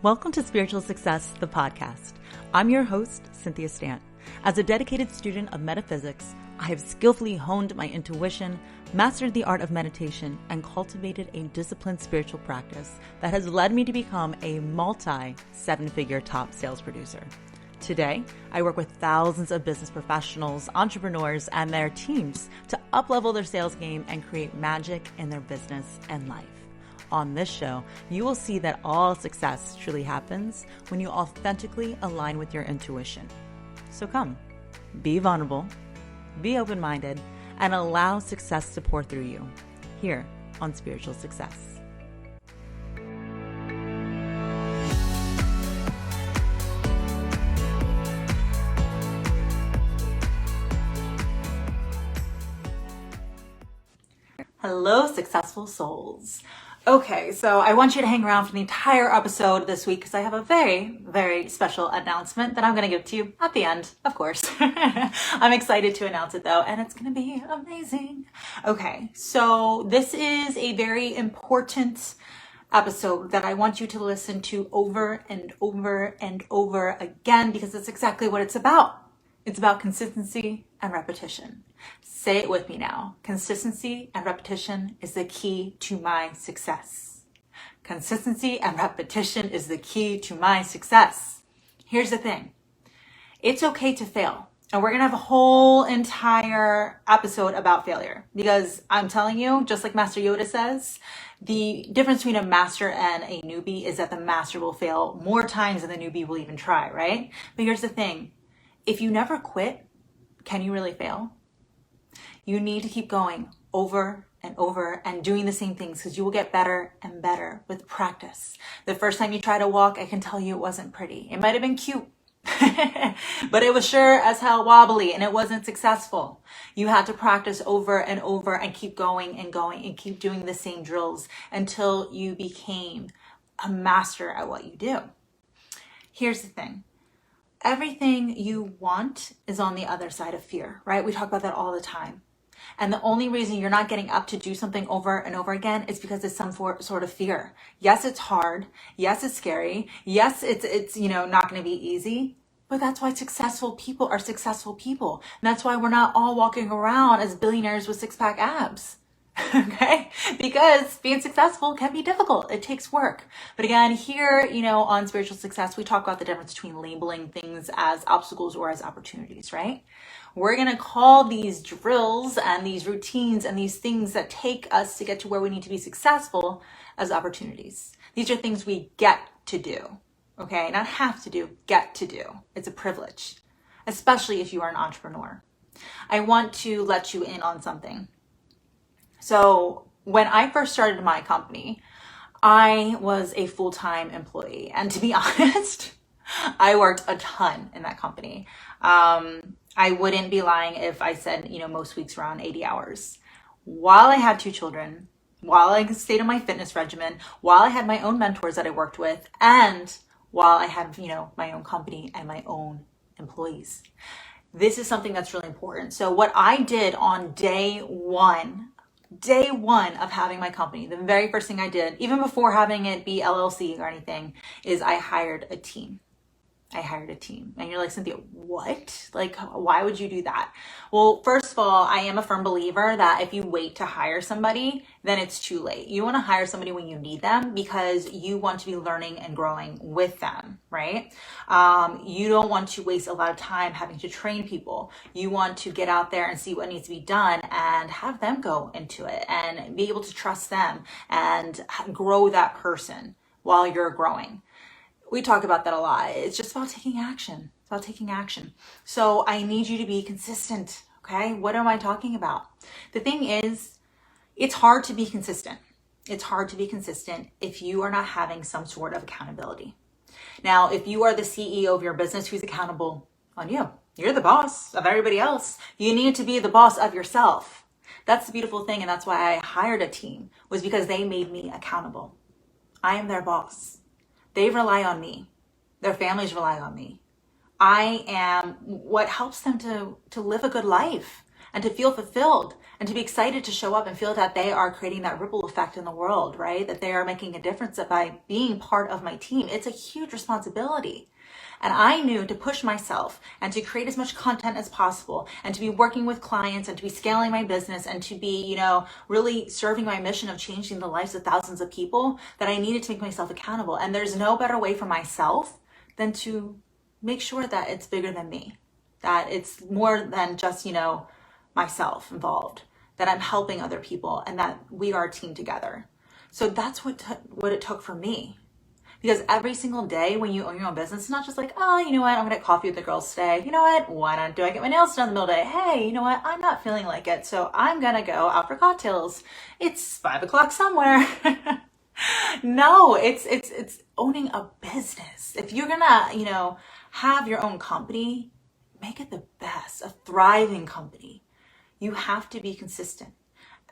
Welcome to Spiritual Success, the podcast. I'm your host, Cynthia Stant. As a dedicated student of metaphysics, I have skillfully honed my intuition, mastered the art of meditation, and cultivated a disciplined spiritual practice that has led me to become a multi-seven-figure top sales producer. Today, I work with thousands of business professionals, entrepreneurs, and their teams to up-level their sales game and create magic in their business and life. On this show, you will see that all success truly happens when you authentically align with your intuition. So come, be vulnerable, be open-minded, and allow success to pour through you here on Spiritual Success. Hello, successful souls. Okay, so I want you to hang around for the entire episode this week because I have a very, very special announcement that I'm going to give to you at the end, of course. I'm excited to announce it though, and it's going to be amazing. Okay, so this is a very important episode that I want you to listen to over and over and over again because it's exactly what it's about. It's about consistency and repetition. Say it with me now. Consistency and repetition is the key to my success. Consistency and repetition is the key to my success. Here's the thing. It's okay to fail. And we're going to have a whole entire episode about failure because I'm telling you, just like Master Yoda says, the difference between a master and a newbie is that the master will fail more times than the newbie will even try, right? But here's the thing. If you never quit, can you really fail? You need to keep going over and over and doing the same things because you will get better and better with practice. The first time you try to walk, I can tell you it wasn't pretty. It might have been cute, but it was sure as hell wobbly and it wasn't successful. You had to practice over and over and keep going and keep doing the same drills until you became a master at what you do. Here's the thing. Everything you want is on the other side of fear, right? We talk about that all the time. And the only reason you're not getting up to do something over and over again is because it's some sort of fear. Yes, it's hard. Yes, it's scary. Yes, it's not going to be easy. But that's why successful people are successful people. And that's why we're not all walking around as billionaires with six-pack abs. Okay? Because being successful can be difficult. It takes work. But again, here, on Spiritual Success, we talk about the difference between labeling things as obstacles or as opportunities, right? We're going to call these drills and these routines and these things that take us to get to where we need to be successful as opportunities. These are things we get to do. Okay? Not have to do, get to do. It's a privilege, especially if you are an entrepreneur. I want to let you in on something. So when I first started my company, I was a full-time employee. And to be honest, I worked a ton in that company. I wouldn't be lying if I said, most weeks around 80 hours. While I had 2 children, while I stayed on my fitness regimen, while I had my own mentors that I worked with, and while I had, my own company and my own employees. This is something that's really important. So what I did on day one of having my company, the very first thing I did, even before having it be LLC or anything, is I hired a team. And you're like, Cynthia, what? Like, why would you do that? Well, first of all, I am a firm believer that if you wait to hire somebody, then it's too late. You want to hire somebody when you need them because you want to be learning and growing with them, right? You don't want to waste a lot of time having to train people. You want to get out there and see what needs to be done and have them go into it and be able to trust them and grow that person while you're growing. We talk about that a lot. It's just about taking action. It's about taking action. So I need you to be consistent. Okay. What am I talking about? The thing is, it's hard to be consistent. It's hard to be consistent if you are not having some sort of accountability. Now, if you are the CEO of your business, who's accountable on you? You're the boss of everybody else. You need to be the boss of yourself. That's the beautiful thing. And that's why I hired a team, was because they made me accountable. I am their boss. They rely on me. Their families rely on me. I am what helps them to live a good life and to feel fulfilled and to be excited to show up and feel that they are creating that ripple effect in the world, right? That they are making a difference by being part of my team. It's a huge responsibility. And I knew to push myself and to create as much content as possible and to be working with clients and to be scaling my business and to be, really serving my mission of changing the lives of thousands of people, that I needed to make myself accountable. And there's no better way for myself than to make sure that it's bigger than me, that it's more than just, myself involved, that I'm helping other people and that we are a team together. So that's what it took for me. Because every single day when you own your own business, it's not just like, oh, you know what, I'm gonna get coffee with the girls today. You know what, why not do I get my nails done in the middle of the day? Hey, you know what, I'm not feeling like it, so I'm gonna go out for cocktails. It's 5 o'clock somewhere. No, it's owning a business. If you're gonna, have your own company, make it the best, a thriving company. You have to be consistent.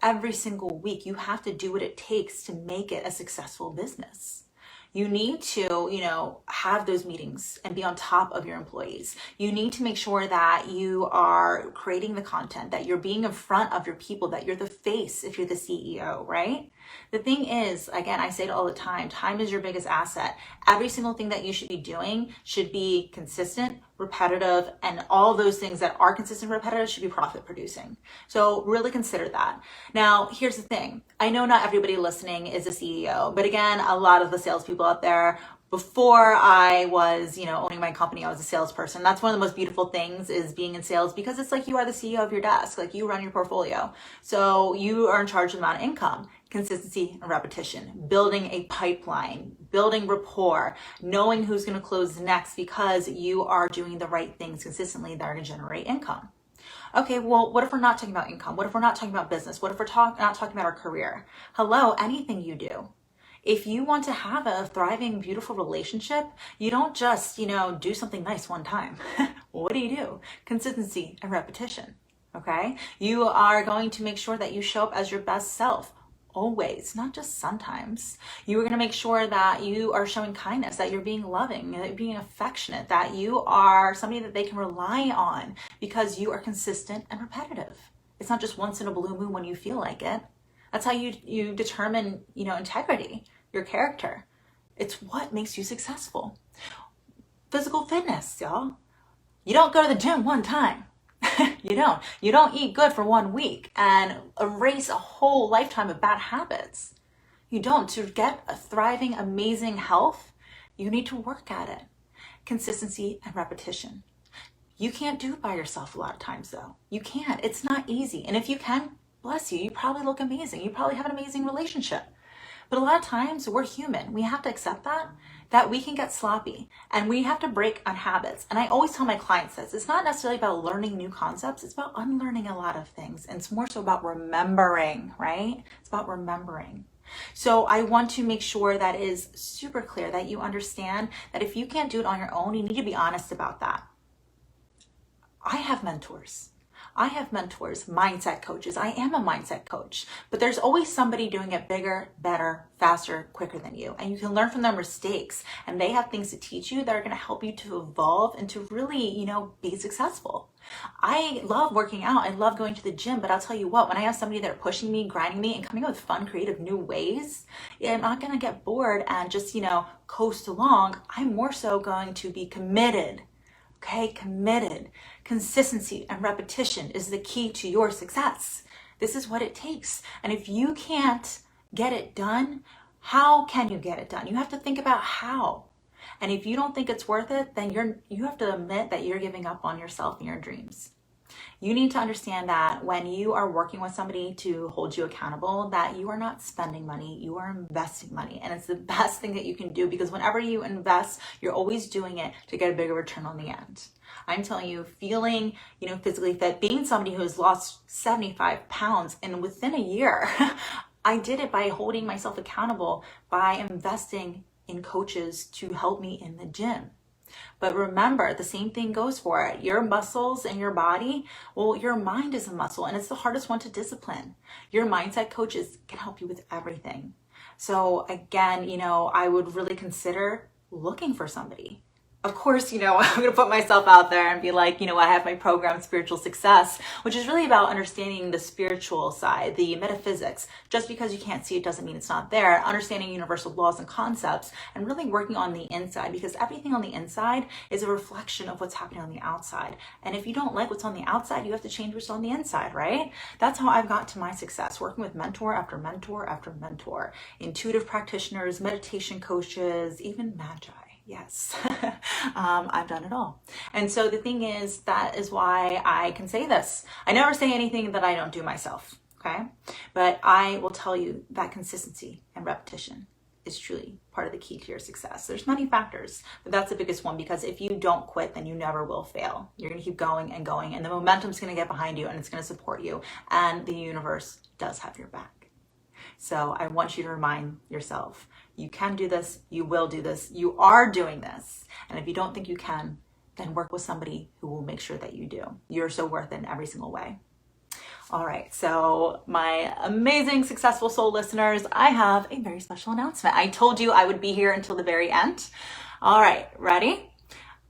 Every single week, you have to do what it takes to make it a successful business. You need to, have those meetings and be on top of your employees. You need to make sure that you are creating the content, that you're being in front of your people, that you're the face if you're the CEO, right? The thing is, again, I say it all the time is your biggest asset. Every single thing that you should be doing should be consistent, repetitive, and all those things that are consistent, repetitive should be profit producing. So really consider that. Now, here's the thing. I know not everybody listening is a CEO, but again, a lot of the salespeople out there, before I was, owning my company, I was a salesperson. That's one of the most beautiful things is being in sales, because it's like you are the CEO of your desk, like you run your portfolio. So you are in charge of the amount of income, consistency and repetition, building a pipeline, building rapport, knowing who's going to close next because you are doing the right things consistently that are going to generate income. Okay, well, what if we're not talking about income? What if we're not talking about business? What if we're not talking about our career? Hello, anything you do. If you want to have a thriving, beautiful relationship, you don't just, do something nice one time. What do? Consistency and repetition, okay? You are going to make sure that you show up as your best self always, not just sometimes. You are going to make sure that you are showing kindness, that you're being loving, that you're being affectionate, that you are somebody that they can rely on because you are consistent and repetitive. It's not just once in a blue moon when you feel like it. That's how you determine, integrity, your character. It's what makes you successful. Physical fitness, y'all. You don't go to the gym one time. You don't eat good for 1 week and erase a whole lifetime of bad habits. You don't. To get a thriving, amazing health, you need to work at it. Consistency and repetition. You can't do it by yourself a lot of times though. You can't. It's not easy. And if you can, bless you. You probably look amazing. You probably have an amazing relationship. But a lot of times we're human. We have to accept that we can get sloppy and we have to break on habits. And I always tell my clients this, it's not necessarily about learning new concepts. It's about unlearning a lot of things. And it's more so about remembering, right? It's about remembering. So I want to make sure that is super clear, that you understand that if you can't do it on your own, you need to be honest about that. I have mentors. Mindset coaches. I am a mindset coach, but there's always somebody doing it bigger, better, faster, quicker than you. And you can learn from their mistakes, and they have things to teach you that are going to help you to evolve and to really, be successful. I love working out. I love going to the gym, but I'll tell you what, when I have somebody that are pushing me, grinding me, and coming up with fun, creative, new ways, I'm not going to get bored and just, coast along. I'm more so going to be committed. Okay, committed. Consistency and repetition is the key to your success. This is what it takes. And if you can't get it done, how can you get it done? You have to think about how. And if you don't think it's worth it, then you have to admit that you're giving up on yourself and your dreams. You need to understand that when you are working with somebody to hold you accountable, that you are not spending money, you are investing money. And it's the best thing that you can do, because whenever you invest, you're always doing it to get a bigger return on the end. I'm telling you, feeling, physically fit, being somebody who has lost 75 pounds, and within a year, I did it by holding myself accountable, by investing in coaches to help me in the gym. But remember, the same thing goes for it. Your muscles and your body, well, your mind is a muscle, and it's the hardest one to discipline. Your mindset coaches can help you with everything. So again, I would really consider looking for somebody. Of course, I'm going to put myself out there and be like, I have my program, Spiritual Success, which is really about understanding the spiritual side, the metaphysics. Just because you can't see it doesn't mean it's not there. Understanding universal laws and concepts and really working on the inside, because everything on the inside is a reflection of what's happening on the outside. And if you don't like what's on the outside, you have to change what's on the inside, right? That's how I've got to my success, working with mentor after mentor after mentor, intuitive practitioners, meditation coaches, even magi. Yes, I've done it all. And so the thing is, that is why I can say this. I never say anything that I don't do myself, okay? But I will tell you that consistency and repetition is truly part of the key to your success. There's many factors, but that's the biggest one, because if you don't quit, then you never will fail. You're going to keep going and going, and the momentum's going to get behind you, and it's going to support you, and the universe does have your back. So I want you to remind yourself, you can do this, you will do this, you are doing this. And if you don't think you can, then work with somebody who will make sure that you do. You're so worth it in every single way. All right, so my amazing successful soul listeners, I have a very special announcement. I told you I would be here until the very end. All right, ready?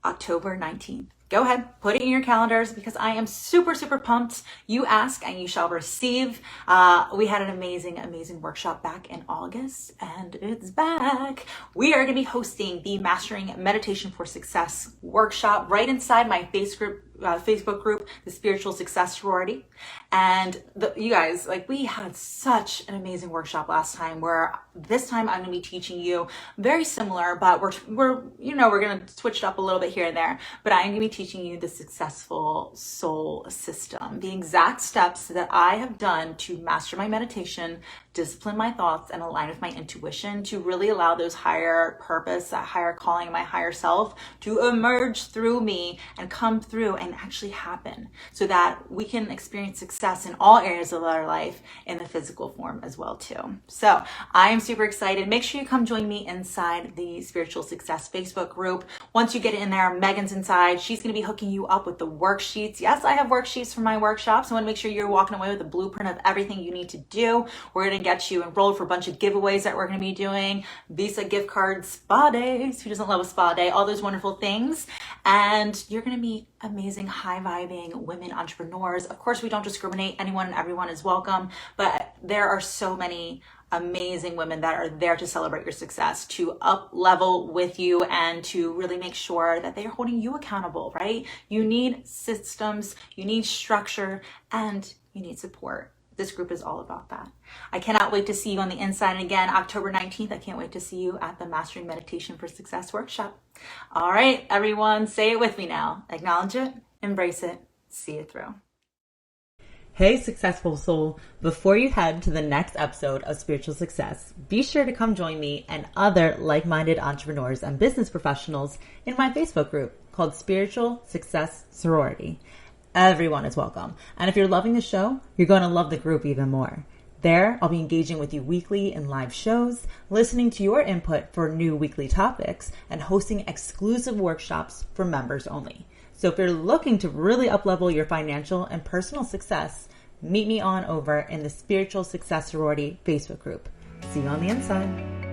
October 19th. Go ahead, put it in your calendars, because I am super, super pumped. You ask and you shall receive. We had an amazing, amazing workshop back in August, and it's back. We are going to be hosting the Mastering Meditation for Success workshop right inside my Facebook group, the Spiritual Success Sorority. And you guys, we had such an amazing workshop last time, where this time I'm going to be teaching you very similar, but we're going to switch it up a little bit here and there, but I'm going to be teaching you the successful soul system, the exact steps that I have done to master my meditation, discipline my thoughts, and align with my intuition to really allow those higher purpose, that higher calling, my higher self to emerge through me and come through and actually happen, so that we can experience success in all areas of our life in the physical form as well too. So I am super excited. Make sure you come join me inside the Spiritual Success Facebook group. Once you get in there, Megan's inside. She's going to be hooking you up with the worksheets. Yes, I have worksheets for my workshops. I want to make sure you're walking away with a blueprint of everything you need to do. We're going to get you enrolled for a bunch of giveaways that we're going to be doing. Visa gift cards, spa days. Who doesn't love a spa day? All those wonderful things. And you're going to meet amazing, high-vibing women entrepreneurs. Of course, we don't discriminate. Anyone and everyone is welcome. But there are so many amazing women that are there to celebrate your success, to up level with you, and to really make sure that they are holding you accountable, right? You need systems, you need structure, and you need support. This group is all about that. I cannot wait to see you on the inside. And again, October 19th, I can't wait to see you at the Mastering Meditation for Success workshop. All right, everyone, say it with me now. Acknowledge it, embrace it, see it through. Hey, successful soul. Before you head to the next episode of Spiritual Success, be sure to come join me and other like-minded entrepreneurs and business professionals in my Facebook group called Spiritual Success Sorority. Everyone is welcome. And if you're loving the show, you're going to love the group even more. There, I'll be engaging with you weekly in live shows, listening to your input for new weekly topics, and hosting exclusive workshops for members only. So if you're looking to really up-level your financial and personal success, meet me on over in the Spiritual Success Sorority Facebook group. See you on the inside.